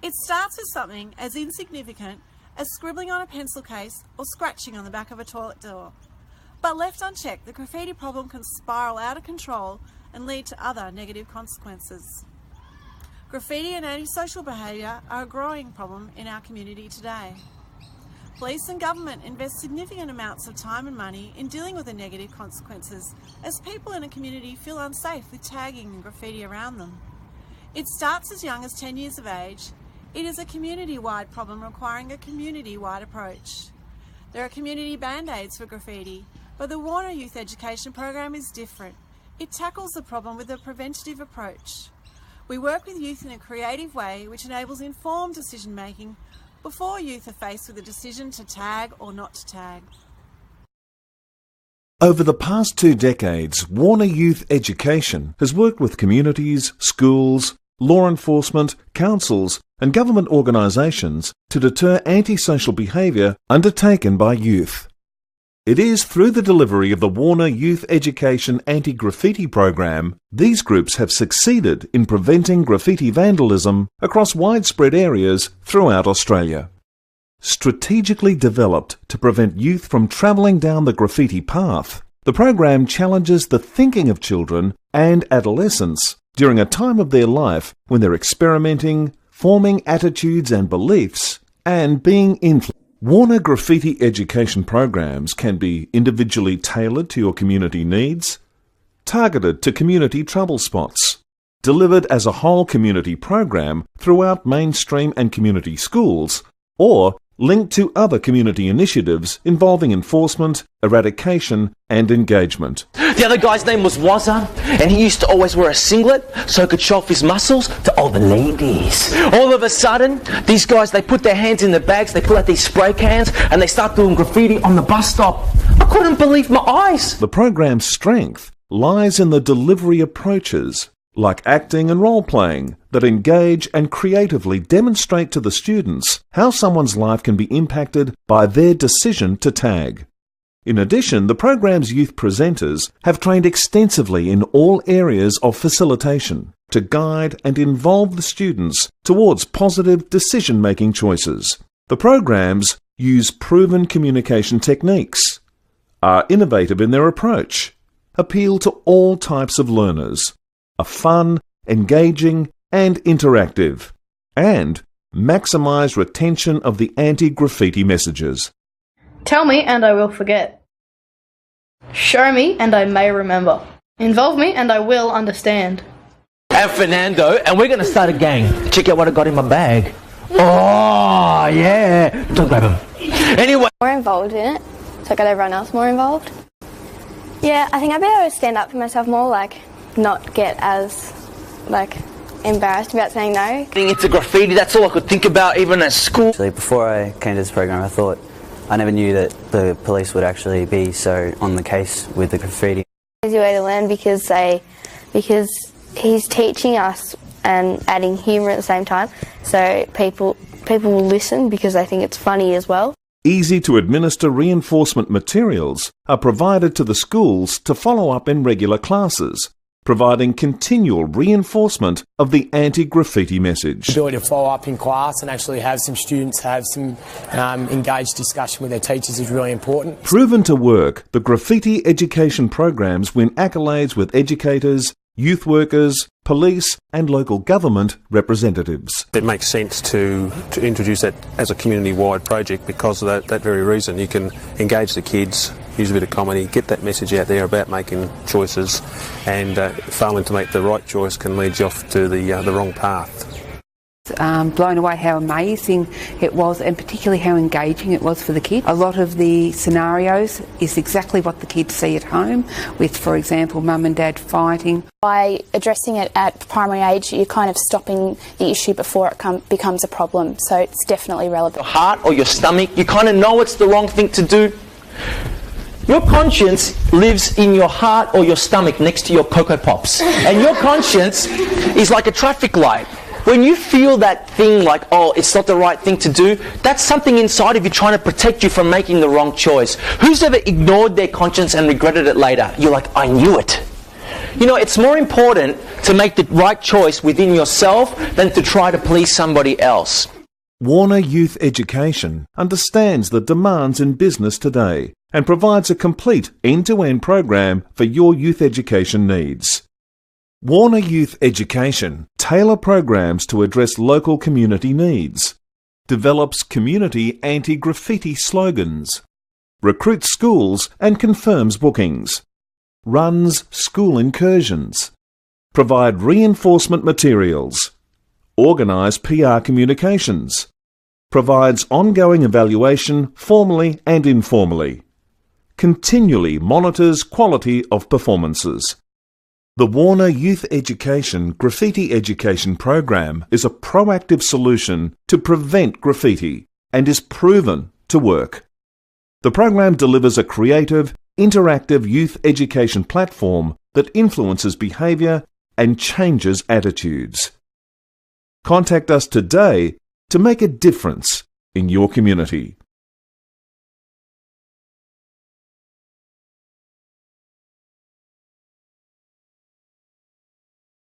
It starts with something as insignificant as scribbling on a pencil case or scratching on the back of a toilet door. But left unchecked, the graffiti problem can spiral out of control and lead to other negative consequences. Graffiti and antisocial behaviour are a growing problem in our community today. Police and government invest significant amounts of time and money in dealing with the negative consequences as people in a community feel unsafe with tagging and graffiti around them. It starts as young as 10 years of age. It is a community-wide problem requiring a community-wide approach. There are community band-aids for graffiti, but the Warner Youth Education Program is different. It tackles the problem with a preventative approach. We work with youth in a creative way which enables informed decision-making before youth are faced with a decision to tag or not to tag. Over the past 2 decades, Warner Youth Education has worked with communities, schools, law enforcement, councils and government organisations to deter antisocial behaviour undertaken by youth. It is through the delivery of the Warner Youth Education Anti-Graffiti Program these groups have succeeded in preventing graffiti vandalism across widespread areas throughout Australia. Strategically developed to prevent youth from travelling down the graffiti path, the program challenges the thinking of children and adolescents during a time of their life when they're experimenting, forming attitudes and beliefs, and being influenced. Warner Graffiti education programs can be individually tailored to your community needs, targeted to community trouble spots, delivered as a whole community program throughout mainstream and community schools, or linked to other community initiatives involving enforcement, eradication and engagement. The other guy's name was Wazza, and he used to always wear a singlet so he could show off his muscles to all the ladies. All of a sudden, these guys, they put their hands in their bags, they pull out these spray cans, and they start doing graffiti on the bus stop. I couldn't believe my eyes. The program's strength lies in the delivery approaches, like acting and role-playing, that engage and creatively demonstrate to the students how someone's life can be impacted by their decision to tag. In addition, the program's youth presenters have trained extensively in all areas of facilitation to guide and involve the students towards positive decision-making choices. The programs use proven communication techniques, are innovative in their approach, appeal to all types of learners, are fun, engaging and interactive, and maximise retention of the anti-graffiti messages. Tell me and I will forget. Show me and I may remember. Involve me and I will understand. And Fernando, and we're going to start a gang. Check out what I got in my bag. Oh, yeah. Don't grab him. Anyway. More involved in it, so I got everyone else more involved. Yeah, I think I'd be able to stand up for myself more, like, not get as, like, embarrassed about saying no. Getting into graffiti, that's all I could think about even at school. Actually, before I came to this program, I never knew that the police would actually be so on the case with the graffiti. Easy way to learn because he's teaching us and adding humour at the same time, so people will listen because they think it's funny as well. Easy to administer reinforcement materials are provided to the schools to follow up in regular classes, providing continual reinforcement of the anti-graffiti message. The ability to follow up in class and actually have some students have some engaged discussion with their teachers is really important. Proven to work, the graffiti education programs win accolades with educators, youth workers, police and local government representatives. It makes sense to introduce that as a community-wide project because of that very reason. You can engage the kids, use a bit of comedy, get that message out there about making choices, and failing to make the right choice can lead you off to the wrong path. Blown away how amazing it was, and particularly how engaging it was for the kids. A lot of the scenarios is exactly what the kids see at home, with, for example, mum and dad fighting. By addressing it at primary age, you're kind of stopping the issue before it becomes a problem, so it's definitely relevant. Your heart or your stomach, you kind of know it's the wrong thing to do. Your conscience lives in your heart or your stomach next to your Cocoa Pops, and your conscience is like a traffic light. When you feel that thing like, oh, it's not the right thing to do, that's something inside of you trying to protect you from making the wrong choice. Who's ever ignored their conscience and regretted it later? You're like, I knew it. You know, it's more important to make the right choice within yourself than to try to please somebody else. Warner Youth Education understands the demands in business today and provides a complete end-to-end program for your youth education needs. Warner Youth Education tailor programs to address local community needs, develops community anti-graffiti slogans, recruits schools and confirms bookings, runs school incursions, provide reinforcement materials, organise PR communications, provides ongoing evaluation formally and informally, continually monitors quality of performances. The Warner Youth Education Graffiti Education Program is a proactive solution to prevent graffiti and is proven to work. The program delivers a creative, interactive youth education platform that influences behaviour and changes attitudes. Contact us today to make a difference in your community.